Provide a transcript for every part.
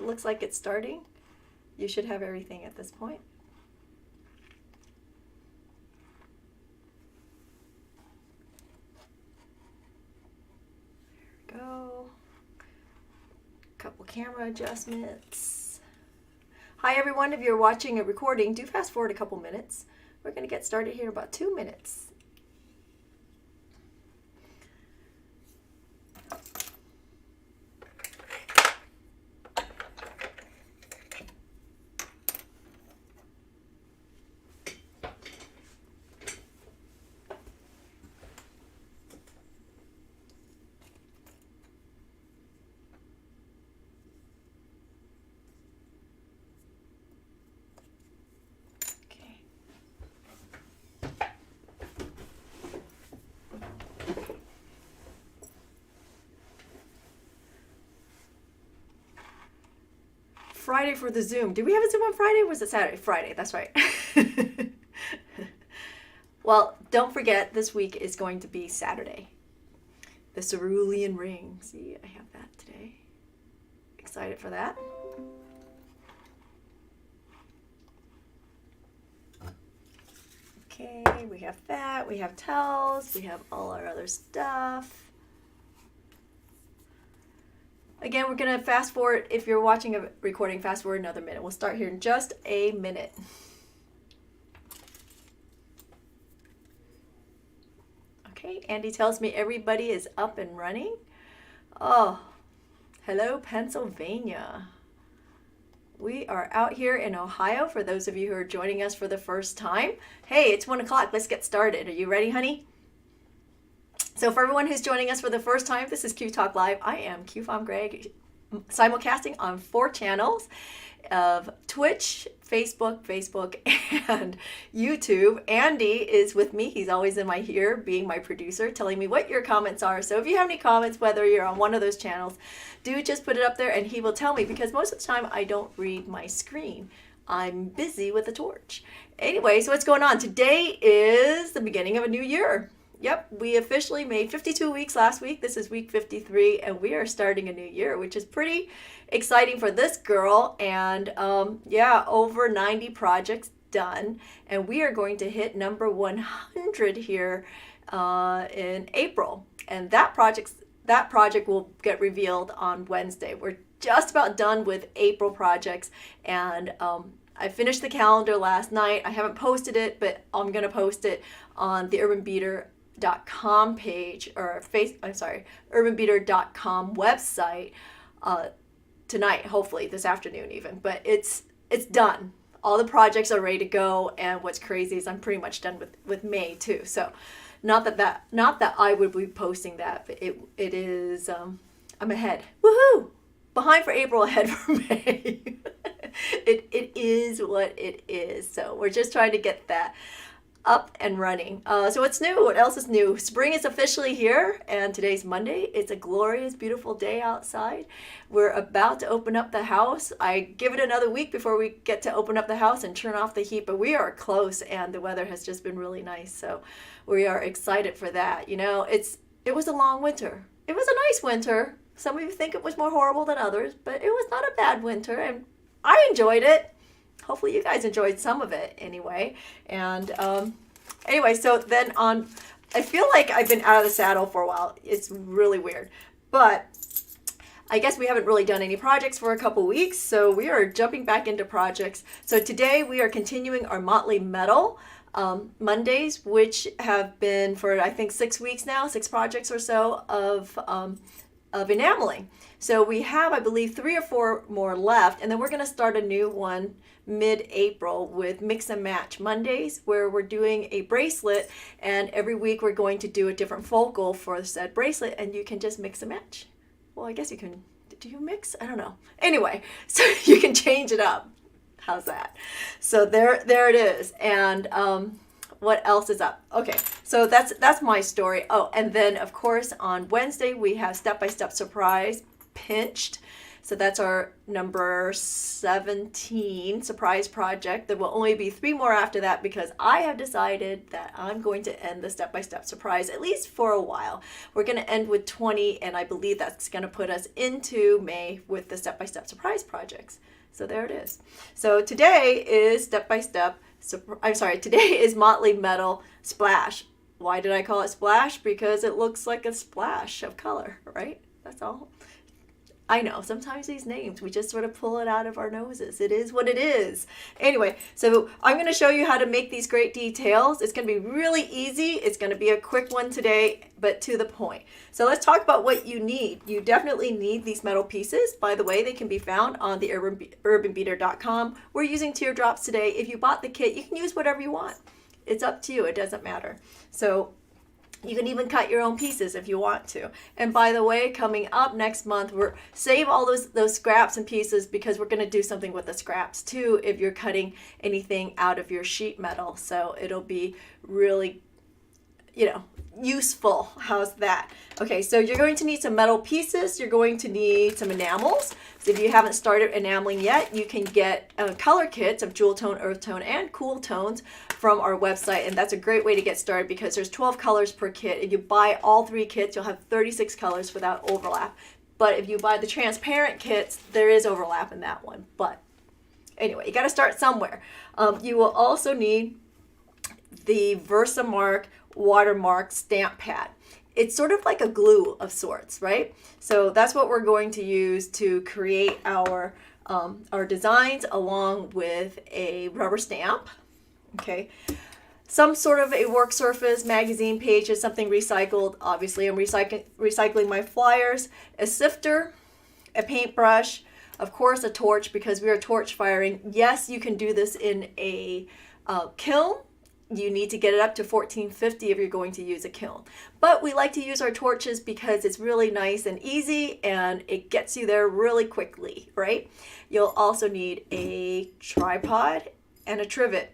looks like it's starting. You should have everything at this point. There we go. Couple camera adjustments. Hi everyone, if you're watching a recording, do fast forward a couple minutes. We're going to get started here in about 2 minutes. Friday for the Zoom. Did we have a Zoom on Friday or was it Saturday? Friday, that's right. Well, don't forget, this week is going to be Saturday. The cerulean ring. See, I have that today. Excited for that. Okay, we have that. We have tells. We have all our other stuff. Again, we're going to fast forward. If you're watching a recording, fast forward another minute. We'll start here in just a minute. Okay, Andy tells me everybody is up and running. Oh, hello, Pennsylvania. We are out here in Ohio for those of you who are joining us for the first time. Hey, it's 1 o'clock. Let's get started. Are you ready, honey? So for everyone who's joining us for the first time, this is QTalk Live. I am QFOM Greg, simulcasting on 4 channels of Twitch, Facebook, and YouTube. Andy is with me. He's always in my ear, being my producer, telling me what your comments are. So if you have any comments, whether you're on one of those channels, do just put it up there and he will tell me, because most of the time I don't read my screen. I'm busy with the torch. Anyway, so what's going on? Today is the beginning of a new year. Yep, we officially made 52 weeks last week. This is week 53, and we are starting a new year, which is pretty exciting for this girl. And yeah, over 90 projects done, and we are going to hit number 100 here in April. And that project will get revealed on Wednesday. We're just about done with April projects, and I finished the calendar last night. I haven't posted it, but I'm going to post it on the urbanbeater.com page, or urbanbeater.com website tonight, hopefully this afternoon even. But it's done. All the projects are ready to go, and what's crazy is I'm pretty much done with May too. So not that I would be posting that, but it is I'm ahead. Woohoo! Behind for April, ahead for May. It is what it is. So we're just trying to get that up and running. So what's new? What else is new? Spring is officially here, and today's Monday. It's a glorious, beautiful day outside. We're about to open up the house. I give it another week before we get to open up the house and turn off the heat, but we are close, and the weather has just been really nice. So we are excited for that. You know, it was a long winter. It was a nice winter. Some of you think it was more horrible than others, but it was not a bad winter, and I enjoyed it. Hopefully you guys enjoyed some of it anyway. And anyway, so then I feel like I've been out of the saddle for a while. It's really weird. But I guess we haven't really done any projects for a couple weeks, so we are jumping back into projects. So today we are continuing our Motley Metal Mondays, which have been for, I think, 6 weeks now, 6 projects or so of enameling. So we have, I believe, 3 or 4 more left, and then we're going to start a new one mid-April with Mix and Match Mondays, where we're doing a bracelet, and every week we're going to do a different focal for said bracelet, and you can just mix and match. Well, I guess you can. Do you mix? I don't know. Anyway, so you can change it up. How's that? So there it is. And what else is up? Okay, so that's my story. Oh, and then of course on Wednesday we have Step by Step Surprise Pinched. So that's our number 17 surprise project. There will only be 3 more after that because I have decided that I'm going to end the step-by-step surprise, at least for a while. We're going to end with 20, and I believe that's going to put us into May with the step-by-step surprise projects. So there it is. So today is today is Motley Metal Splash. Why did I call it Splash? Because it looks like a splash of color, right? That's all. I know, sometimes these names, we just sort of pull it out of our noses. It is what it is. Anyway, so I'm going to show you how to make these great details. It's going to be really easy. It's going to be a quick one today, but to the point. So let's talk about what you need. You definitely need these metal pieces. By the way, they can be found on the urbanbeater.com. We're using teardrops today. If you bought the kit, you can use whatever you want. It's up to you. It doesn't matter. So you can even cut your own pieces if you want to. And by the way, coming up next month, save all those scraps and pieces because we're going to do something with the scraps too if you're cutting anything out of your sheet metal. So it'll be really, useful. How's that? Okay, so you're going to need some metal pieces. You're going to need some enamels. So if you haven't started enameling yet, you can get color kits of jewel tone, earth tone, and cool tones from our website. And that's a great way to get started because there's 12 colors per kit. If you buy all 3 kits, you'll have 36 colors without overlap. But if you buy the transparent kits, there is overlap in that one. But anyway, you got to start somewhere. You will also need the Versamark watermark stamp pad. It's sort of like a glue of sorts, right? So that's what we're going to use to create our designs along with a rubber stamp, okay? Some sort of a work surface, magazine pages, something recycled. Obviously, I'm recycling my flyers, a sifter, a paintbrush, of course, a torch because we are torch firing. Yes, you can do this in a kiln. You need to get it up to 1450 if you're going to use a kiln. But we like to use our torches because it's really nice and easy and it gets you there really quickly, right? You'll also need a tripod and a trivet.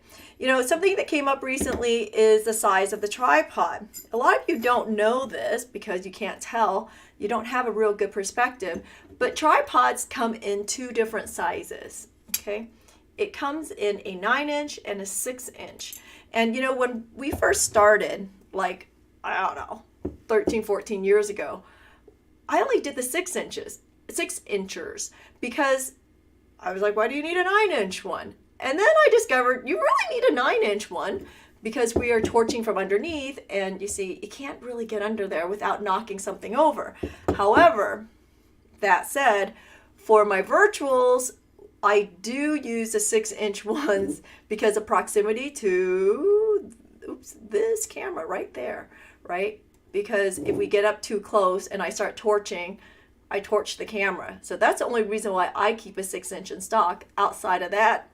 Something that came up recently is the size of the tripod. A lot of you don't know this because you can't tell. You don't have a real good perspective. But tripods come in 2 different sizes, okay? It comes in a 9-inch and a 6-inch. And when we first started, like, I don't know, 13, 14 years ago, I only did the 6 inchers because I was like, why do you need a 9-inch one? And then I discovered you really need a 9-inch one because we are torching from underneath and you see, you can't really get under there without knocking something over. However, that said, for my virtuals, I do use the 6-inch ones because of proximity to this camera right there, right? Because if we get up too close and I start torching, I torch the camera. So that's the only reason why I keep a 6-inch in stock. Outside of that,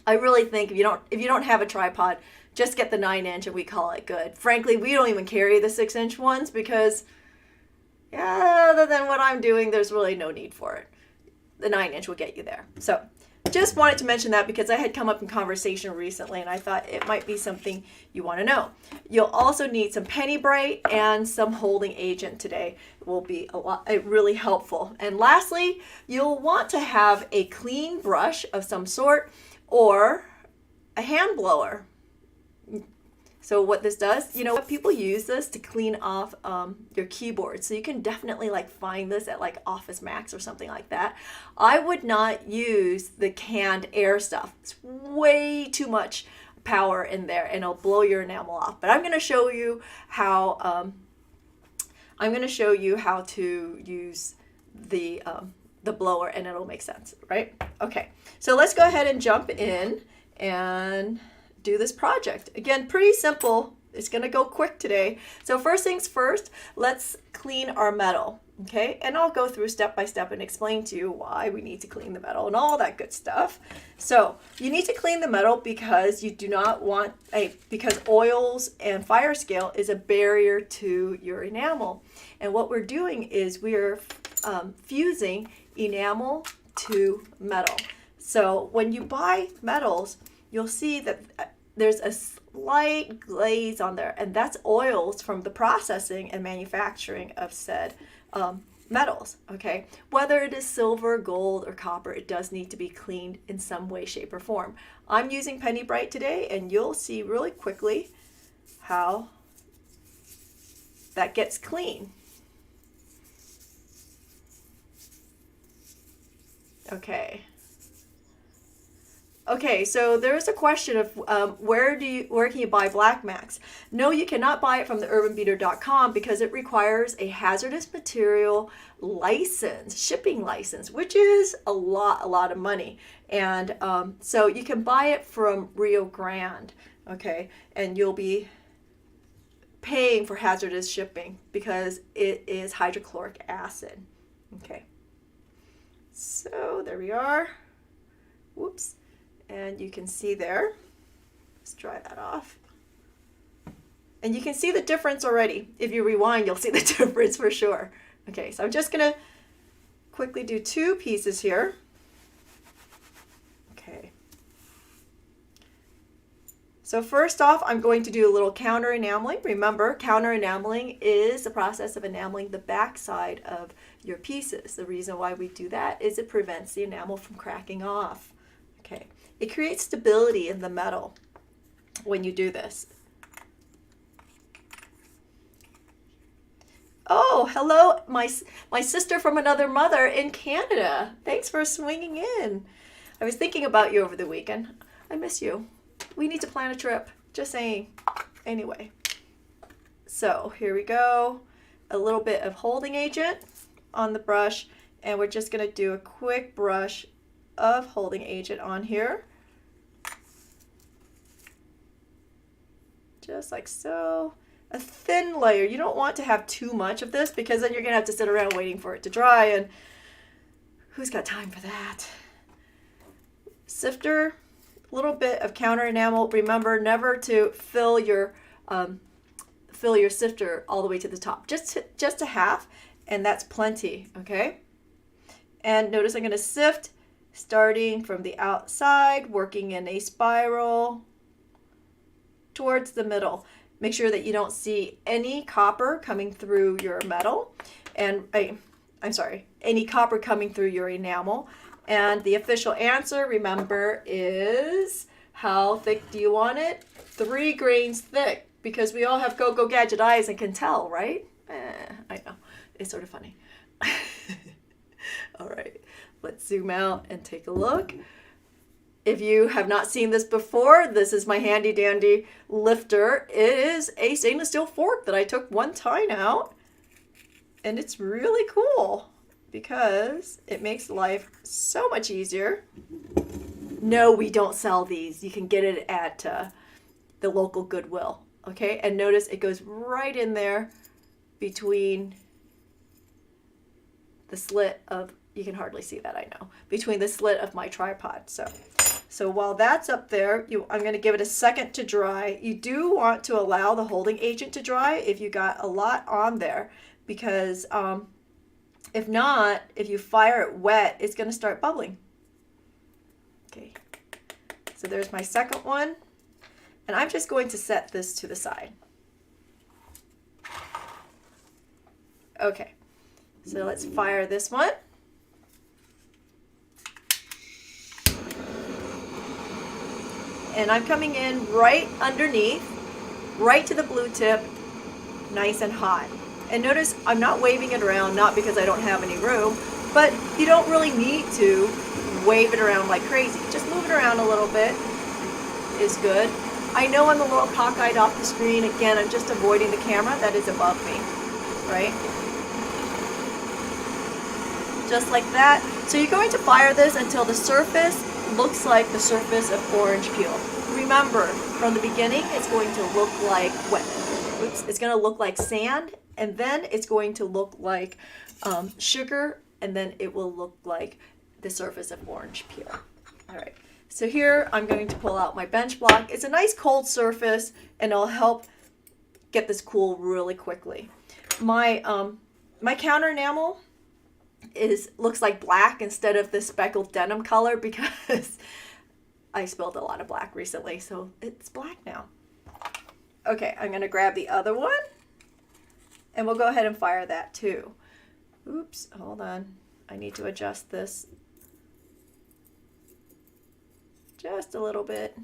I really think if you don't have a tripod, just get the 9-inch and we call it good. Frankly, we don't even carry the 6-inch ones because, other than what I'm doing, there's really no need for it. The 9-inch will get you there. So just wanted to mention that because I had come up in conversation recently and I thought it might be something you want to know. You'll also need some penny bright and some holding agent today. It will be really helpful. And lastly, you'll want to have a clean brush of some sort or a hand blower. So what this does, people use this to clean off your keyboard. So you can definitely find this at Office Max or something like that. I would not use the canned air stuff. It's way too much power in there and it'll blow your enamel off. But I'm going to show you how to use the blower and it'll make sense, right? Okay, so let's go ahead and jump in and do this project. Again, pretty simple. It's going to go quick today. So first things first, let's clean our metal, okay? And I'll go through step by step and explain to you why we need to clean the metal and all that good stuff. So you need to clean the metal because you do not want because oils and fire scale is a barrier to your enamel. And what we're doing is we're fusing enamel to metal. So when you buy metals, you'll see that there's a slight glaze on there, and that's oils from the processing and manufacturing of said metals, okay? Whether it is silver, gold, or copper, it does need to be cleaned in some way, shape, or form. I'm using Penny Bright today, and you'll see really quickly how that gets clean. Okay. Okay, so there's a question of where can you buy Black Max? No, you cannot buy it from the urbanbeater.com because it requires a hazardous material license, shipping license, which is a lot of money. And so you can buy it from Rio Grande, okay? And you'll be paying for hazardous shipping because it is hydrochloric acid, okay? So there we are. Whoops. And you can see there, let's dry that off. And you can see the difference already. If you rewind, you'll see the difference for sure. Okay, so I'm just gonna quickly do 2 pieces here. Okay. So first off, I'm going to do a little counter enameling. Remember, counter enameling is the process of enameling the back side of your pieces. The reason why we do that is it prevents the enamel from cracking off. Okay. It creates stability in the metal when you do this. Oh, hello, my sister from another mother in Canada. Thanks for swinging in. I was thinking about you over the weekend. I miss you. We need to plan a trip. Just saying. Anyway, so here we go. A little bit of holding agent on the brush, and we're just going to do a quick brush of holding agent on here. Just like so. A thin layer. You don't want to have too much of this because then you're going to have to sit around waiting for it to dry, and who's got time for that? Sifter, a little bit of counter enamel. Remember never to fill your sifter all the way to the top. Just a half, and that's plenty, okay? And notice I'm going to sift starting from the outside, working in a spiral towards the middle. Make sure that you don't see any copper coming through your metal, and I'm sorry, any copper coming through your enamel. And the official answer, remember, is how thick do you want it? 3 grains thick, because we all have go-go gadget eyes and can tell, right? I know, it's sort of funny. All right, let's zoom out and take a look. If you have not seen this before, this is my handy dandy lifter. It is a stainless steel fork that I took one tine out, and it's really cool because it makes life so much easier. No, we don't sell these. You can get it at the local Goodwill, okay? And notice it goes right in there between the slit of, you can hardly see that, I know, between the slit of my tripod. So while that's up there, I'm going to give it a second to dry. You do want to allow the holding agent to dry if you got a lot on there, because if not, if you fire it wet, it's going to start bubbling. Okay, so there's my second one, and I'm just going to set this to the side. Okay, so let's fire this one. And I'm coming in right underneath, right to the blue tip, nice and hot. And notice I'm not waving it around, not because I don't have any room, but you don't really need to wave it around like crazy. Just move it around a little bit is good. I know I'm a little cockeyed off the screen. Again, I'm just avoiding the camera that is above me, right? Just like that. So you're going to fire this until the surface looks like the surface of orange peel. Remember, from the beginning, it's going to look like it's going to look like sand, and then it's going to look like sugar, and then it will look like the surface of orange peel. All right. So here I'm going to pull out my bench block. It's a nice cold surface, and it'll help get this cool really quickly. My counter enamel looks like black instead of the speckled denim color because I spilled a lot of black recently, so it's black now. Okay, I'm going to grab the other one, and we'll go ahead and fire that too. Oops, hold on. I need to adjust this just a little bit.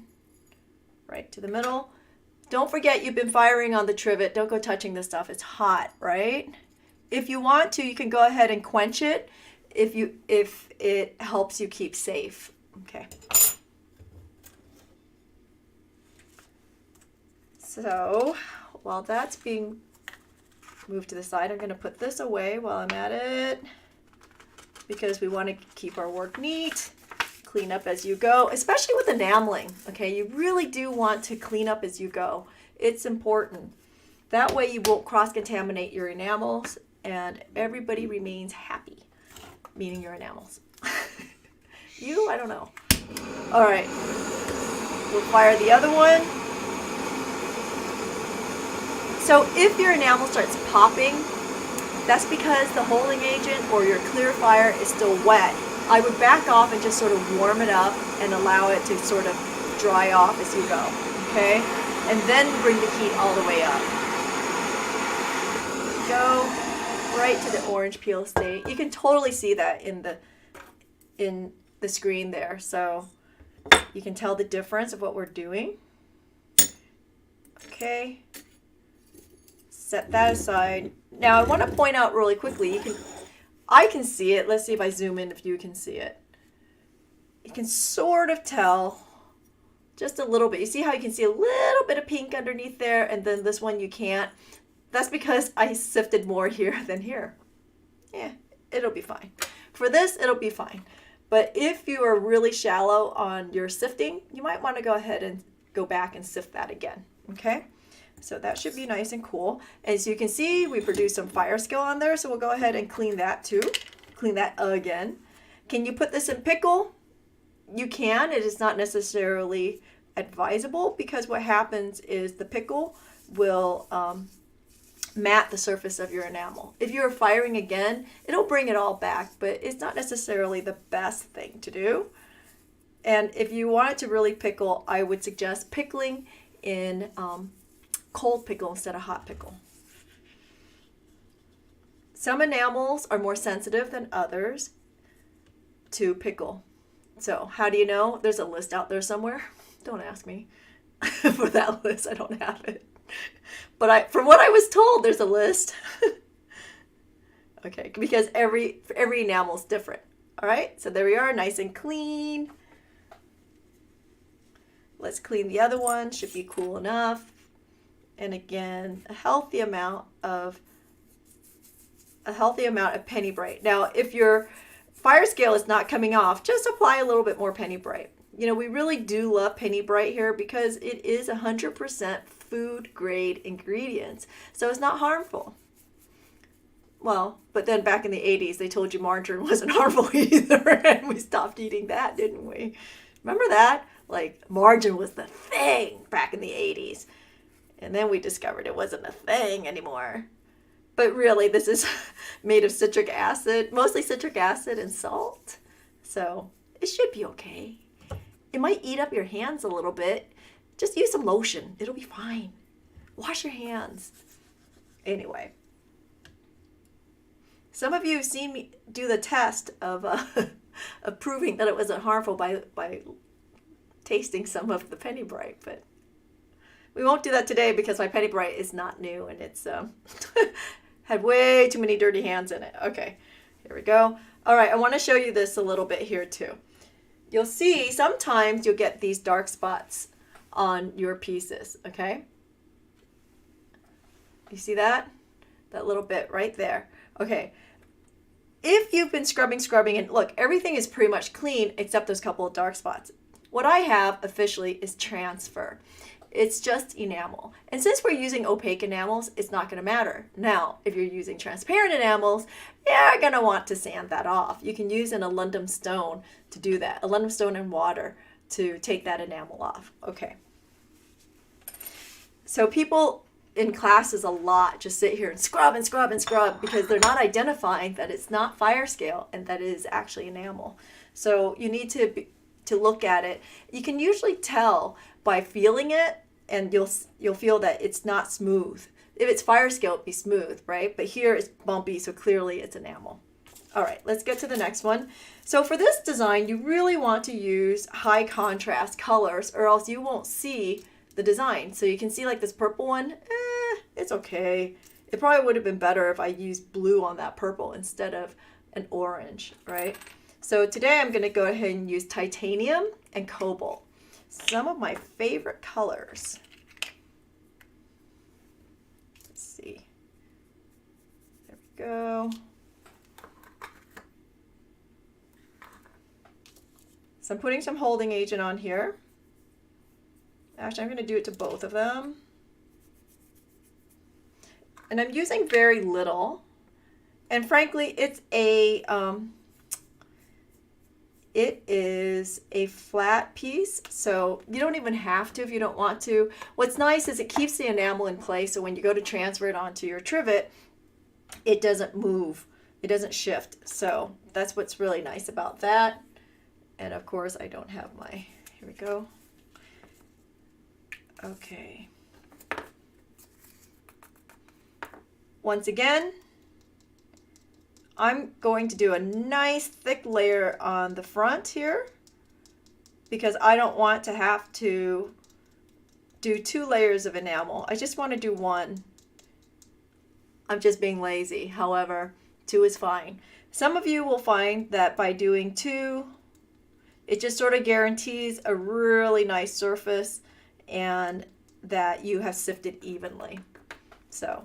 Right to the middle. Don't forget you've been firing on the trivet. Don't go touching this stuff. It's hot, right? If you want to, you can go ahead and quench it if it helps you keep safe. Okay. So while that's being moved to the side, I'm going to put this away while I'm at it because we want to keep our work neat. Clean up as you go, especially with enameling. Okay, you really do want to clean up as you go. It's important. That way you won't cross-contaminate your enamels and everybody remains happy, meaning your enamels. You, I don't know. All right, we'll fire the other one. So if your enamel starts popping, that's because the holding agent or your clear fire is still wet. I would back off and just sort of warm it up and allow it to sort of dry off as you go, okay? And then bring the heat all the way up. Go right to the orange peel state. You can totally see that in the screen there, so you can tell the difference of what we're doing. Okay, set that aside. Now I want to point out really quickly, I can see it. Let's see if I zoom in if you can see it. You can sort of tell just a little bit. You see how you can see a little bit of pink underneath there, and then this one you can't? That's because I sifted more here than here. Yeah, it'll be fine. For this, it'll be fine. But if you are really shallow on your sifting, you might want to go ahead and go back and sift that again, okay? So that should be nice and cool. As you can see, we produced some fire scale on there, so we'll go ahead and clean that too. Clean that again. Can you put this in pickle? You can. It is not necessarily advisable because what happens is the pickle will matte the surface of your enamel. If you're firing again, it'll bring it all back, but it's not necessarily the best thing to do. And if you want it to really pickle, I would suggest pickling in cold pickle instead of hot pickle. Some enamels are more sensitive than others to pickle. So how do you know? There's a list out there somewhere. Don't ask me for that list. I don't have it. But from what I was told, there's a list. Okay, because every enamel is different. All right, so there we are, nice and clean. Let's clean the other one. Should be cool enough. And again, a healthy amount of Penny Bright. Now, if your fire scale is not coming off, just apply a little bit more Penny Bright. You know, we really do love Penny Bright here because it is 100% food grade ingredients, so it's not harmful. Well, but then back in the 80s, they told you margarine wasn't harmful either, and we stopped eating that, didn't we? Remember that? Like, margarine was the thing back in the 80s. And then we discovered it wasn't a thing anymore. But really, this is made of citric acid, mostly citric acid and salt. So it should be okay. It might eat up your hands a little bit. Just use some lotion. It'll be fine. Wash your hands. Anyway. Some of you have seen me do the test of proving that it wasn't harmful by tasting some of the Penny Bright, but we won't do that today because my Penny Bright is not new and it's had way too many dirty hands in it. Okay, here we go. All right, I want to show you this a little bit here too. You'll see sometimes you'll get these dark spots on your pieces, okay? You see that? That little bit right there. Okay, if you've been scrubbing, and look, everything is pretty much clean except those couple of dark spots. What I have officially is transfer. It's just enamel. And since we're using opaque enamels, it's not going to matter. Now, if you're using transparent enamels, you're going to want to sand that off. You can use an aluminum stone to do that. Aluminum stone and water to take that enamel off. Okay. So people in classes a lot just sit here and scrub and scrub and scrub because they're not identifying that it's not fire scale and that it is actually enamel. So you need to look at it. You can usually tell by feeling it, and you'll feel that it's not smooth. if it's fire scale, it'd be smooth, right? But here it's bumpy, so clearly it's enamel. All right, let's get to the next one. So for this design, you really want to use high contrast colors or else you won't see the design. So you can see like this purple one, it's okay. It probably would have been better if I used blue on that purple instead of an orange, right? So today I'm gonna go ahead and use titanium and cobalt. Some of my favorite colors. Let's see. There we go. So I'm putting some holding agent on here. Actually, I'm going to do it to both of them. And I'm using very little. And frankly, it is a flat piece, so you don't even have to if you don't want to. What's nice is it keeps the enamel in place, so when you go to transfer it onto your trivet, it doesn't move. It doesn't shift. So that's what's really nice about that. And of course, I don't have my, here we go. Okay. Once again, I'm going to do a nice thick layer on the front here because I don't want to have to do 2 layers of enamel. I just want to do 1. I'm just being lazy. However, 2 is fine. Some of you will find that by doing 2, it just sort of guarantees a really nice surface and that you have sifted evenly. So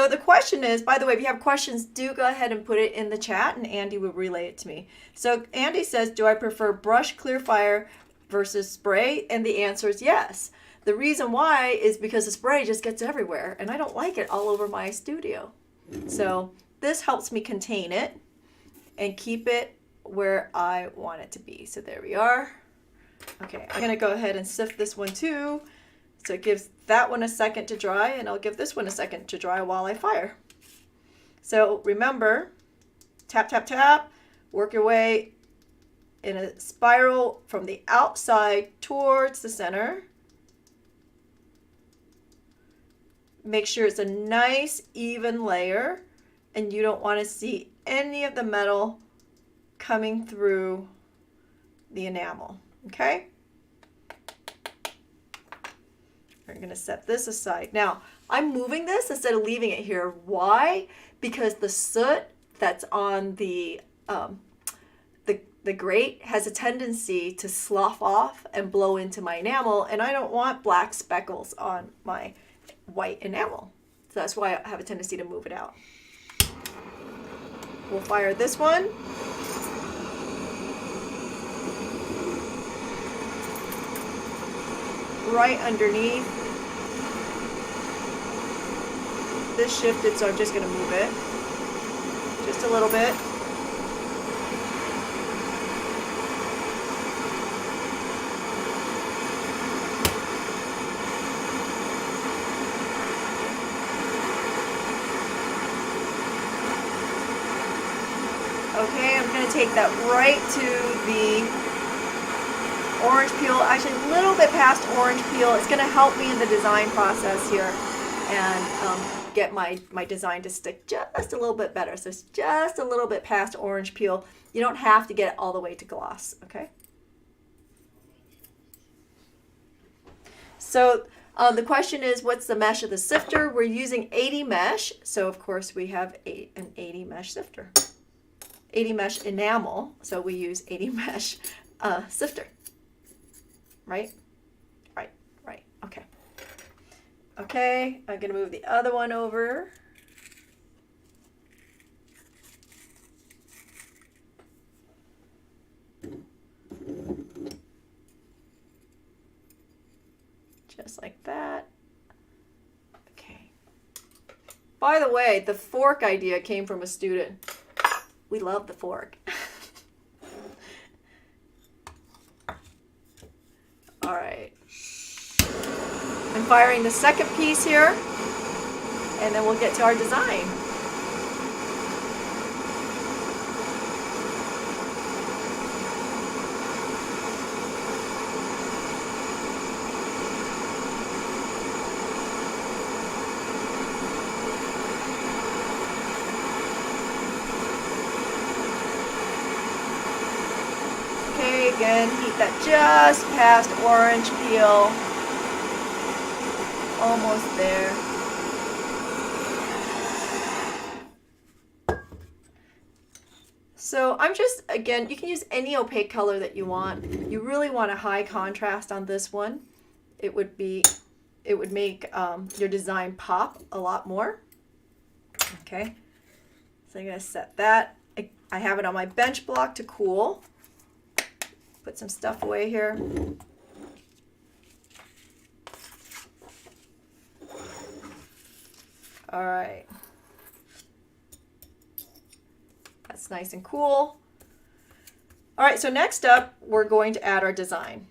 the question is, by the way, if you have questions, do go ahead and put it in the chat and Andy will relay it to me. So Andy says, do I prefer brush clear fire versus spray? And the answer is yes. The reason why is because the spray just gets everywhere and I don't like it all over my studio. So this helps me contain it and keep it where I want it to be. So there we are. Okay, I'm gonna go ahead and sift this one too. So it gives that one a second to dry and I'll give this one a second to dry while I fire. So remember, tap, tap, tap, work your way in a spiral from the outside towards the center. Make sure it's a nice even layer and you don't want to see any of the metal coming through the enamel, okay? We're going to set this aside. Now, I'm moving this instead of leaving it here. Why? Because the soot that's on the grate has a tendency to slough off and blow into my enamel, and I don't want black speckles on my white enamel. So that's why I have a tendency to move it out. We'll fire this one. Right underneath. This shifted, so I'm just going to move it just a little bit. Okay, I'm going to take that right to the orange peel, actually a little bit past orange peel. It's going to help me in the design process here and get my design to stick just a little bit better. So it's just a little bit past orange peel. You don't have to get it all the way to gloss, okay? So the question is, what's the mesh of the sifter? We're using 80 mesh, so of course we have an 80 mesh sifter. 80 mesh enamel, so we use 80 mesh sifter. Right? Right. Okay. Okay, I'm going to move the other one over. Just like that. Okay. By the way, the fork idea came from a student. We love the fork. All right. I'm firing the second piece here, and then we'll get to our design. again, heat that just past orange peel. Almost there. So I'm just, again, you can use any opaque color that you want. You really want a high contrast on this one. It would make your design pop a lot more. Okay, so I'm gonna set that. I have it on my bench block to cool. Put some stuff away here. All right. That's nice and cool. All right, so next up, we're going to add our design.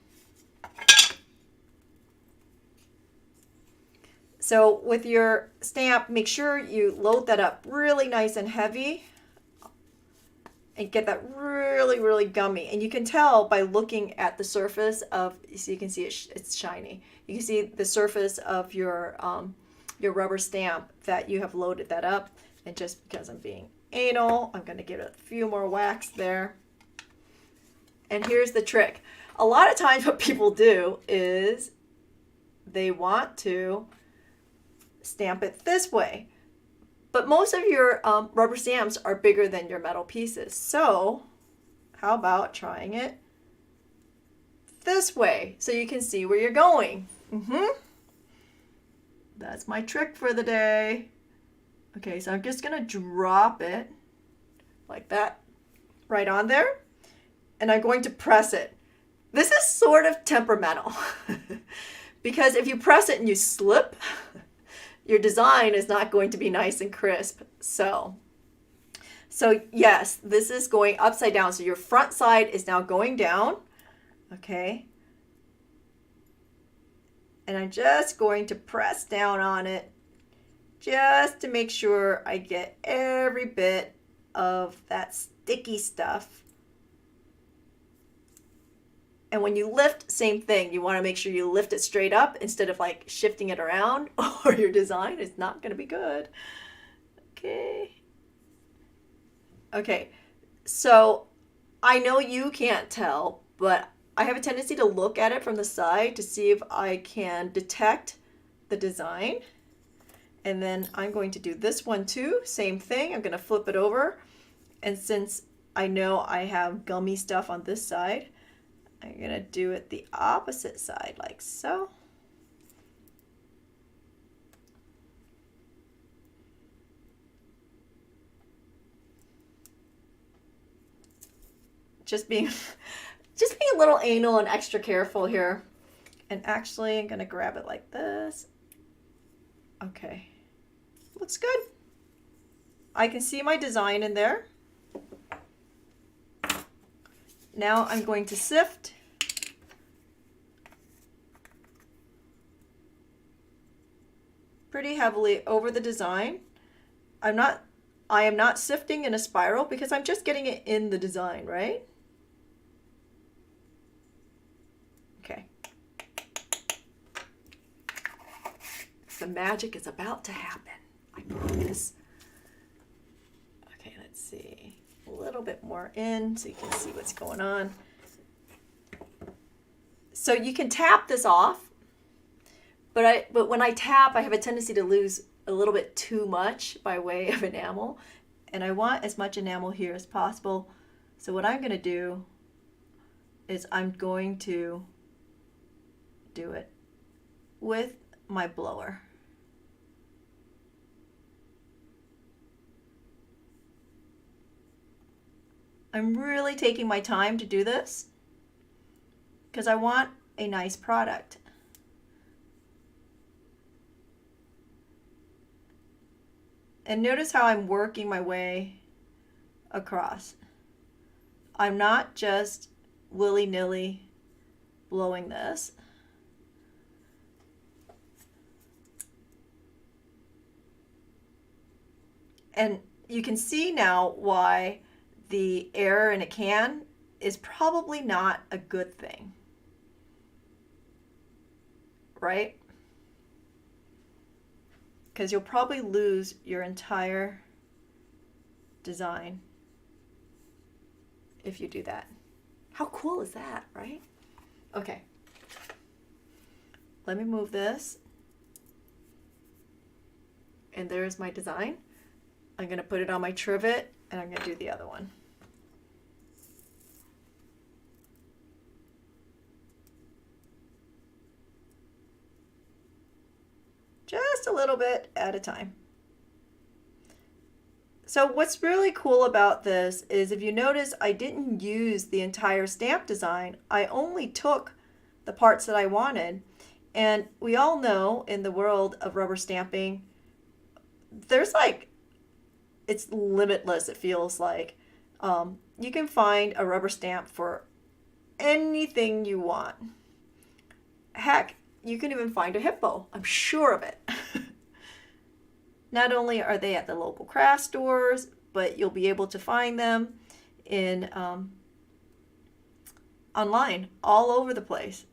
So with your stamp, make sure you load that up really nice and heavy and get that really, really gummy. And you can tell by looking at the surface of, so you can see it's shiny. You can see the surface of your rubber stamp that you have loaded that up. And just because I'm being anal, I'm going to give it a few more whacks there. And here's the trick. A lot of times what people do is they want to stamp it this way. But most of your rubber stamps are bigger than your metal pieces. So how about trying it this way so you can see where you're going? That's my trick for the day. Okay, so I'm just going to drop it like that right on there. And I'm going to press it. This is sort of temperamental because if you press it and you slip, your design is not going to be nice and crisp. So yes, this is going upside down. So your front side is now going down. Okay. And I'm just going to press down on it just to make sure I get every bit of that sticky stuff. And when you lift, same thing. You want to make sure you lift it straight up instead of like shifting it around or your design is not going to be good. Okay. Okay. So I know you can't tell, but I have a tendency to look at it from the side to see if I can detect the design. And then I'm going to do this one too. Same thing. I'm going to flip it over. And since I know I have gummy stuff on this side, I'm going to do it the opposite side like so. Just being a little anal and extra careful here. And actually, I'm going to grab it like this. Okay. Looks good. I can see my design in there. Now I'm going to sift. Pretty heavily over the design. I am not sifting in a spiral because I'm just getting it in the design, right? Okay. The magic is about to happen, I promise. Okay, let's see. A little bit more in so you can see what's going on. So you can tap this off, but when I tap, I have a tendency to lose a little bit too much by way of enamel, and I want as much enamel here as possible. So what I'm going to do is I'm going to do it with my blower. I'm really taking my time to do this because I want a nice product. And notice how I'm working my way across. I'm not just willy-nilly blowing this. And you can see now why the air in a can is probably not a good thing, right? Because you'll probably lose your entire design if you do that. How cool is that, right? Okay. Let me move this. And there's my design. I'm going to put it on my trivet, and I'm going to do the other one. Just a little bit at a time. So what's really cool about this is, if you notice, I didn't use the entire stamp design. I only took the parts that I wanted. And we all know in the world of rubber stamping, there's like, it's limitless, it feels like. You can find a rubber stamp for anything you want. Heck, you can even find a hippo. I'm sure of it. Not only are they at the local craft stores, but you'll be able to find them in online all over the place.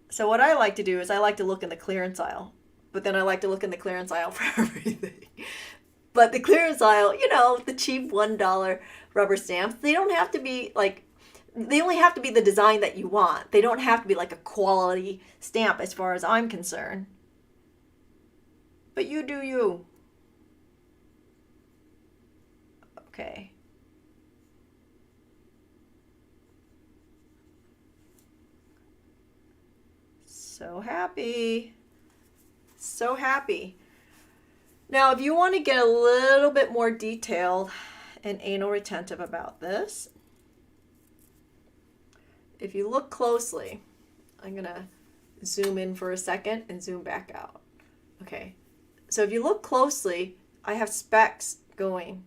So what I like to do is I like to look in the clearance aisle, but then I like to look in the clearance aisle for everything. But the clearance aisle, you know, the cheap $1 rubber stamps, they don't have to be like, they only have to be the design that you want. They don't have to be like a quality stamp as far as I'm concerned. But you do you. Okay. So happy. So happy. Now, if you want to get a little bit more detailed and anal retentive about this, if you look closely, I'm going to zoom in for a second and zoom back out. Okay, so if you look closely, I have specks going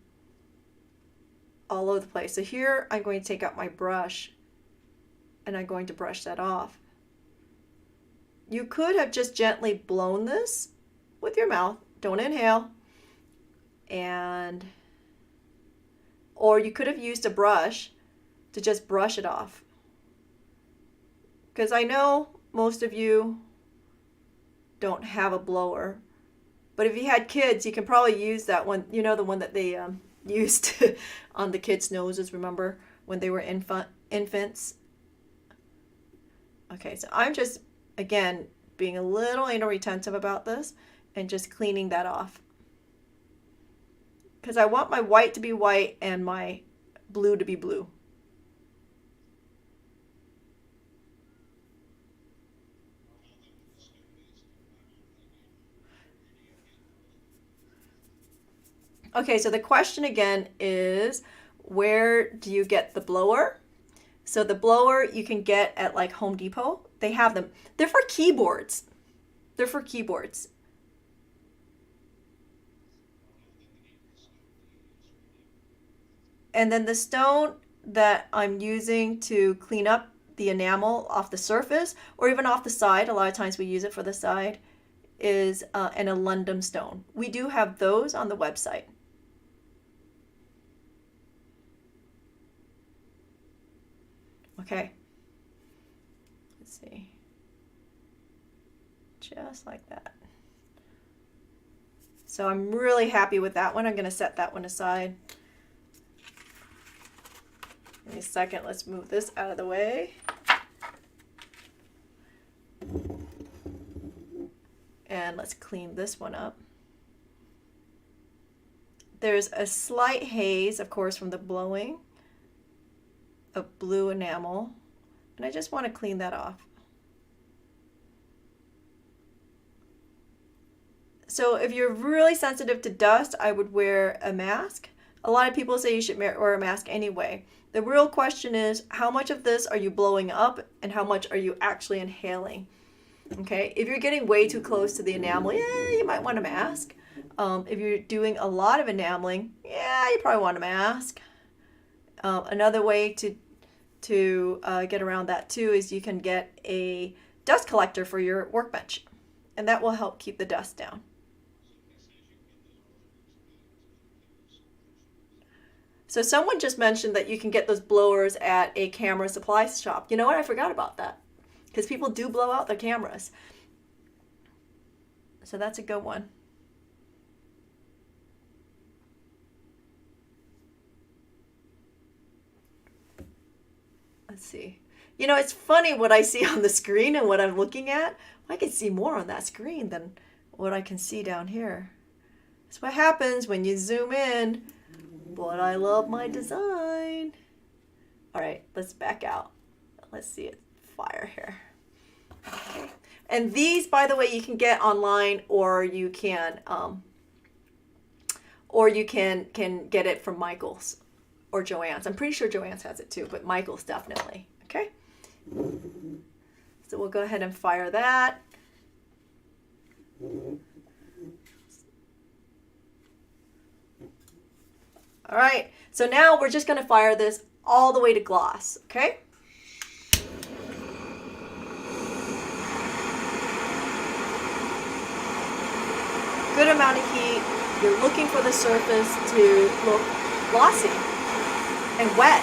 all over the place. So here I'm going to take out my brush and I'm going to brush that off. You could have just gently blown this with your mouth. Don't inhale. Or you could have used a brush to just brush it off. Because I know most of you don't have a blower, but if you had kids, you can probably use that one. You know, the one that they used on the kids' noses, remember, when they were infants? Okay, so I'm just, again, being a little anal retentive about this and just cleaning that off. Because I want my white to be white and my blue to be blue. Okay, so the question again is, where do you get the blower? So the blower you can get at like Home Depot. They have them. They're for keyboards. They're for keyboards. And then the stone that I'm using to clean up the enamel off the surface or even off the side, a lot of times we use it for the side, is an alundum stone. We do have those on the website. Okay, let's see, just like that. So I'm really happy with that one. I'm going to set that one aside. Give me a second, let's move this out of the way. And let's clean this one up. There's a slight haze, of course, from the blowing of blue enamel, and I just want to clean that off. So if you're really sensitive to dust, I would wear a mask. A lot of people say you should wear a mask anyway. The real question is, how much of this are you blowing up and how much are you actually inhaling? Okay, if you're getting way too close to the enamel, yeah, you might want a mask. If you're doing a lot of enameling, yeah, you probably want a mask. Another way to get around that too is you can get a dust collector for your workbench, and that will help keep the dust down. So someone just mentioned that you can get those blowers at a camera supply shop. You know what? I forgot about that, because people do blow out their cameras. So that's a good one. Let's see. You know, it's funny what I see on the screen and what I'm looking at. I can see more on that screen than what I can see down here. That's what happens when you zoom in. But I love my design. All right, let's back out. Let's see it fire here. Okay. And these, by the way, you can get online, or you can get it from Michael's or Joann's. I'm pretty sure Joann's has it too, but Michael's definitely. Okay. So we'll go ahead and fire that. All right. So now we're just going to fire this all the way to gloss. Okay. Good amount of heat. You're looking for the surface to look glossy and wet.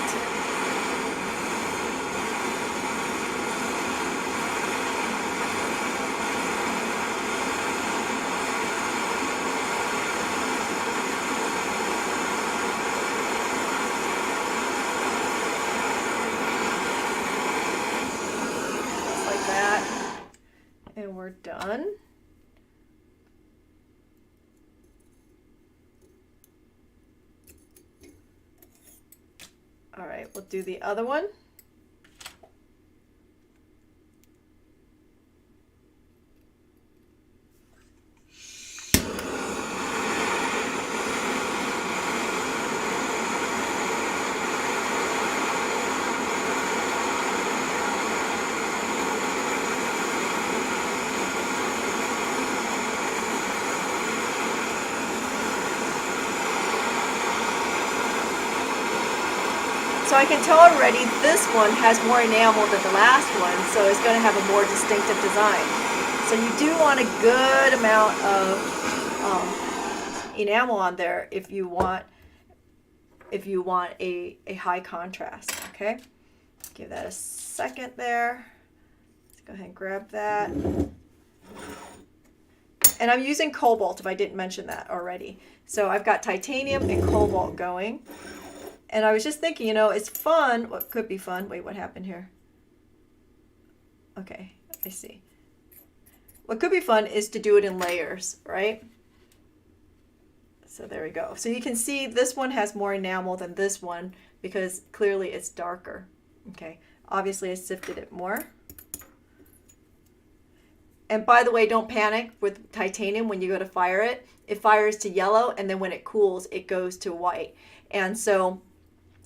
Just like that. And we're done. All right, we'll do the other one. So I can tell already this one has more enamel than the last one, so it's going to have a more distinctive design. So you do want a good amount of enamel on there if you want a high contrast. Okay, give that a second there. Let's go ahead and grab that. And I'm using cobalt, if I didn't mention that already. So I've got titanium and cobalt going. And I was just thinking, you know, it's fun. What could be fun? Wait, what happened here? Okay, I see. What could be fun is to do it in layers, right? So there we go. So you can see this one has more enamel than this one because clearly it's darker. Okay, obviously I sifted it more. And by the way, don't panic with titanium when you go to fire it. It fires to yellow, and then when it cools, it goes to white. And so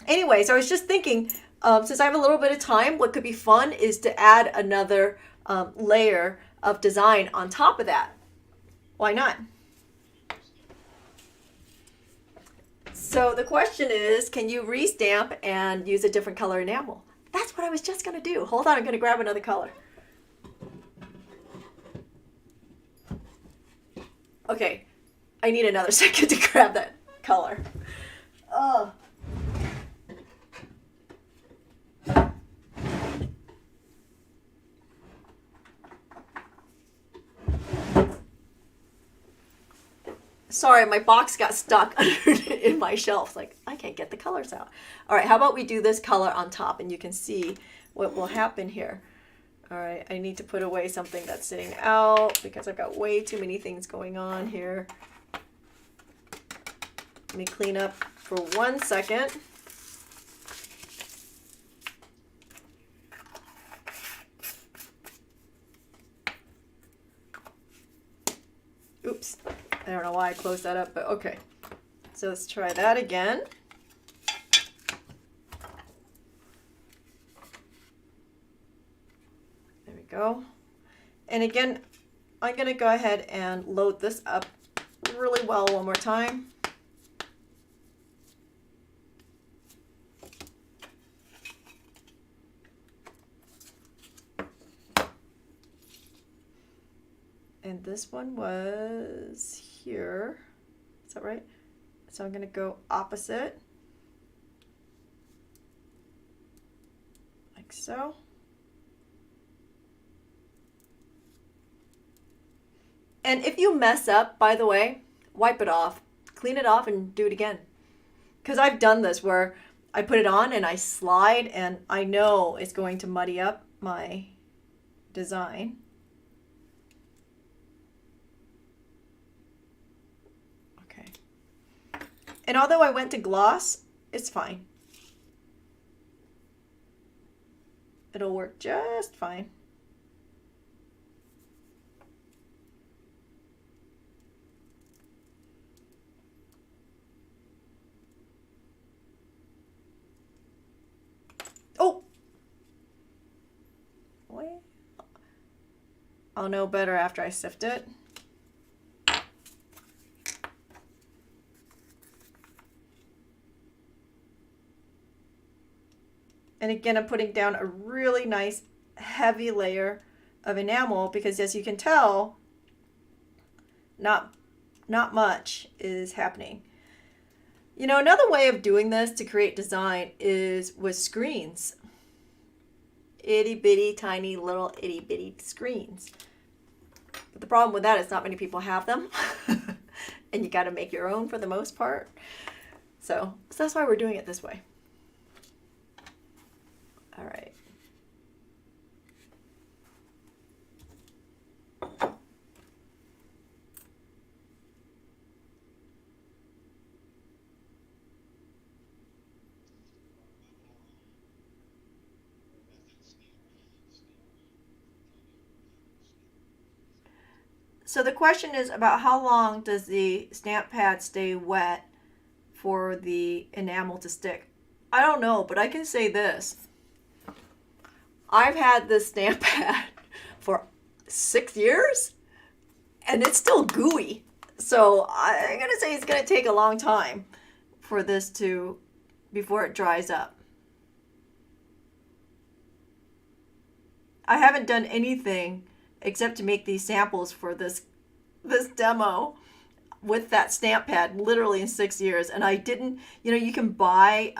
anyways, I was just thinking, since I have a little bit of time, what could be fun is to add another layer of design on top of that. Why not? So the question is, can you restamp and use a different color enamel? That's what I was just going to do. Hold on, I'm going to grab another color. Okay, I need another second to grab that color. Oh. Sorry, my box got stuck in my shelf. Like, I can't get the colors out. All right, how about we do this color on top and you can see what will happen here. All right, I need to put away something that's sitting out because I've got way too many things going on here. Let me clean up for 1 second. Oops. I don't know why I closed that up, but okay. So let's try that again. There we go. And again, I'm going to go ahead and load this up really well one more time. And this one was here. Is that right? So I'm going to go opposite. Like so. And if you mess up, by the way, wipe it off. Clean it off and do it again. Because I've done this where I put it on and I slide, and I know it's going to muddy up my design. Okay. And although I went to gloss, it's fine. It'll work just fine. Oh! Wait. I'll know better after I sift it. And again, I'm putting down a really nice heavy layer of enamel because, as you can tell, not much is happening. You know, another way of doing this to create design is with screens. Itty bitty tiny little itty bitty screens. But the problem with that is not many people have them. And you got to make your own for the most part. So that's why we're doing it this way. All right. So the question is about how long does the stamp pad stay wet for the enamel to stick? I don't know, but I can say this. I've had this stamp pad for 6 years and it's still gooey. So I'm going to say it's going to take a long time for this before it dries up. I haven't done anything except to make these samples for this demo with that stamp pad literally in 6 years. And I didn't, you can buy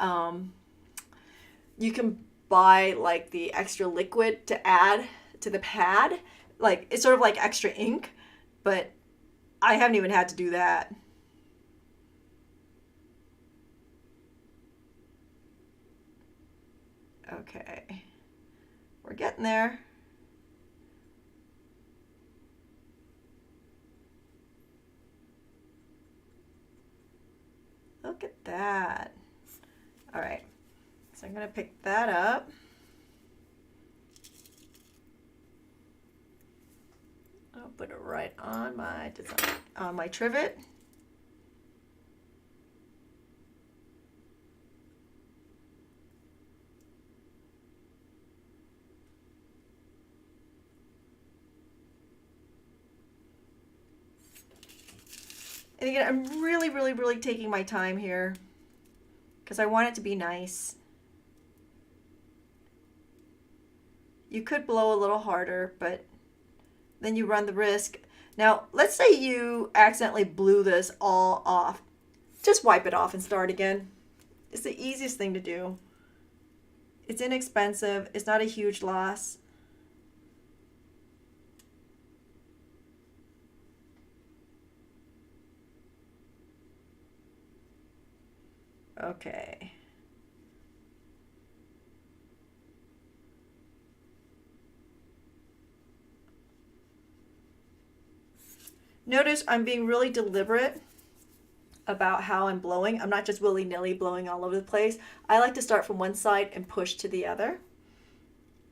like the extra liquid to add to the pad. Like it's sort of like extra ink, but I haven't even had to do that. Okay, we're getting there. Look at that. All right, so I'm gonna pick that up. I'll put it right on my design, on my trivet. And again, I'm really taking my time here because I want it to be nice. You could blow a little harder, but then you run the risk. Now, let's say you accidentally blew this all off. Just wipe it off and start again. It's the easiest thing to do. It's inexpensive. It's not a huge loss. Okay. Notice I'm being really deliberate about how I'm blowing. I'm not just willy-nilly blowing all over the place. I like to start from one side and push to the other.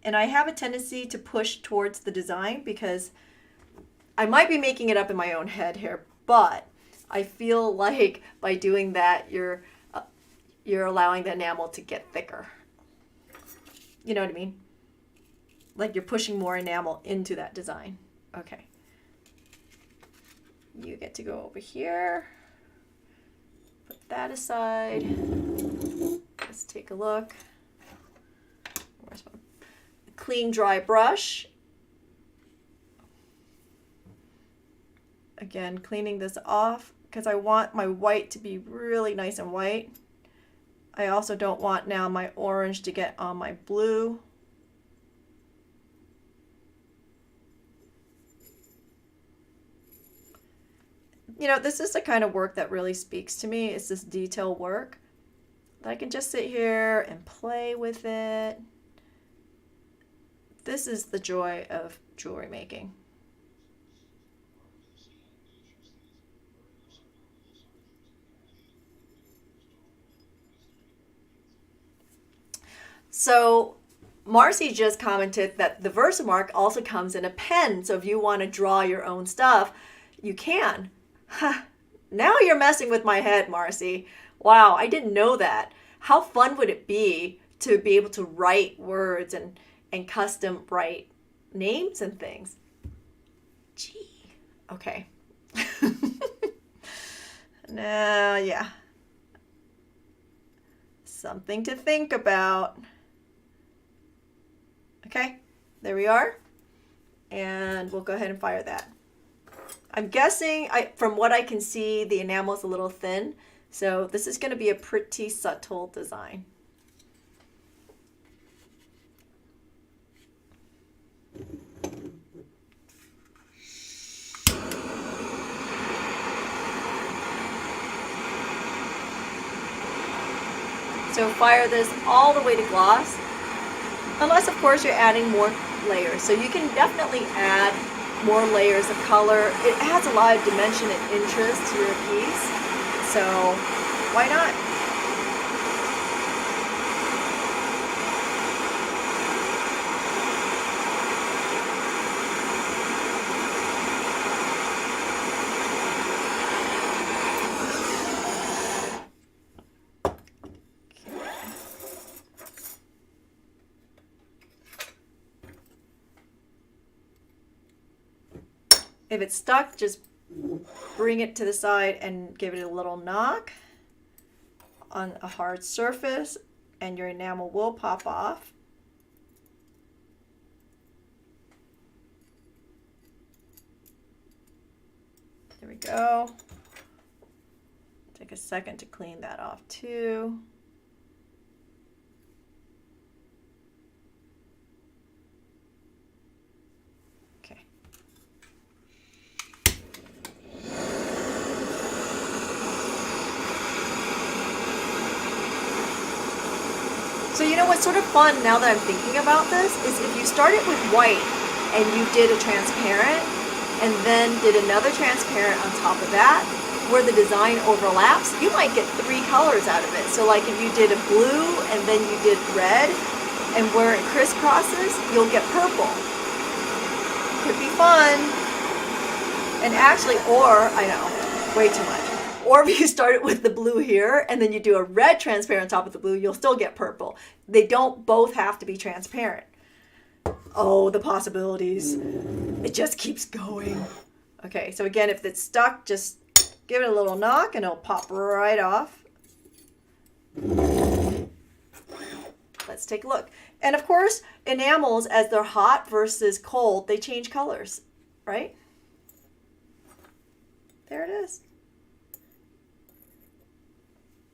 And I have a tendency to push towards the design because I might be making it up in my own head here, but I feel like by doing that, you're allowing the enamel to get thicker. You know what I mean? Like you're pushing more enamel into that design. Okay. You get to go over here. Put that aside. Let's take a look. Where's my clean, dry brush? Again, cleaning this off because I want my white to be really nice and white. I also don't want now my orange to get on my blue. You know, this is the kind of work that really speaks to me. It's this detail work. I can just sit here and play with it. This is the joy of jewelry making. So Marcy just commented that the Versamark also comes in a pen. So if you want to draw your own stuff, you can. Now you're messing with my head, Marcy. Wow, I didn't know that. How fun would it be to be able to write words and custom write names and things? Gee, okay. Now, yeah. Something to think about. Okay, there we are. And we'll go ahead and fire that. I'm guessing, from what I can see, the enamel is a little thin. So this is going to be a pretty subtle design. So fire this all the way to gloss, unless of course you're adding more layers. So you can definitely add more layers of color. It adds a lot of dimension and interest to your piece. So why not? If it's stuck, just bring it to the side and give it a little knock on a hard surface and your enamel will pop off. There we go. Take a second to clean that off too. So you know what's sort of fun now that I'm thinking about this is if you started with white and you did a transparent and then did another transparent on top of that, where the design overlaps, you might get 3 colors out of it. So like if you did a blue and then you did red, and where it crisscrosses, you'll get purple. Could be fun. And actually, or, I know, way too much. Or if you start it with the blue here and then you do a red transparent on top of the blue, you'll still get purple. They don't both have to be transparent. Oh, the possibilities. It just keeps going. Okay, so again, if it's stuck, just give it a little knock and it'll pop right off. Let's take a look. And of course, enamels, as they're hot versus cold, they change colors, right? There it is.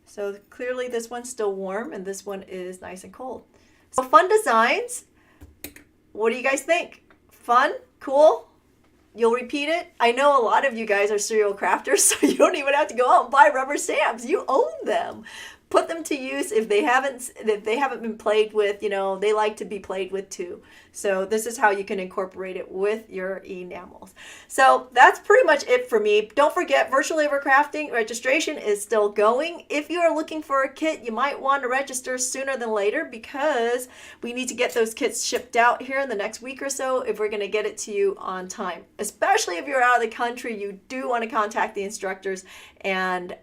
So clearly this one's still warm and this one is nice and cold. So fun designs. What do you guys think? Fun? Cool? You'll repeat it? I know a lot of you guys are serial crafters, so you don't even have to go out and buy rubber stamps. You own them. Put them to use if they haven't been played with. You know, they like to be played with too. So this is how you can incorporate it with your enamels. So that's pretty much it for me. Don't forget, Virtual Labor Crafting registration is still going. If you are looking for a kit, you might want to register sooner than later because we need to get those kits shipped out here in the next week or so if we're going to get it to you on time. Especially if you're out of the country, you do want to contact the instructors and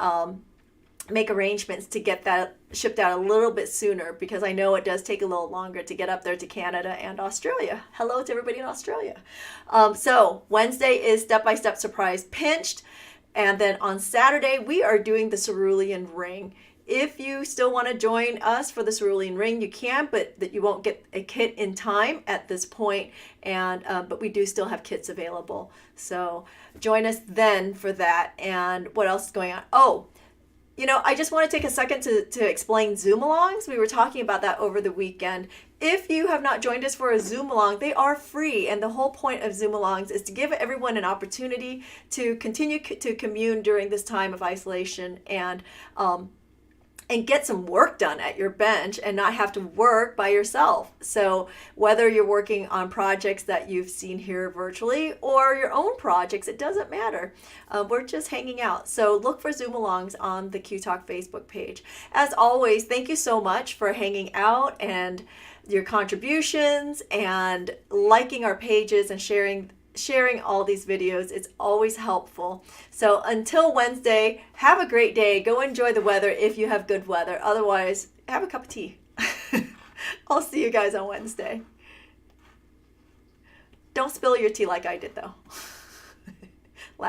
make arrangements to get that shipped out a little bit sooner because I know it does take a little longer to get up there to Canada and Australia. Hello to everybody in Australia. So Wednesday is Step-by-Step Surprise Pinched, and then on Saturday we are doing the cerulean ring. If you still want to join us for the cerulean ring, you can, but that you won't get a kit in time at this point. And but we do still have kits available. So join us then for that. And what else is going on? Oh, you know, I just want to take a second to explain Zoom-alongs. We were talking about that over the weekend. If you have not joined us for a Zoom-along, they are free. And the whole point of Zoom-alongs is to give everyone an opportunity to continue to commune during this time of isolation and and get some work done at your bench and not have to work by yourself. So whether you're working on projects that you've seen here virtually or your own projects, it doesn't matter. We're just hanging out. So look for Zoom alongs on the QTalk Facebook page. As always, thank you so much for hanging out and your contributions and liking our pages and sharing all these videos. It's always helpful. So until Wednesday, have a great day. Go enjoy the weather if you have good weather. Otherwise, have a cup of tea. I'll see you guys on Wednesday. Don't spill your tea like I did though.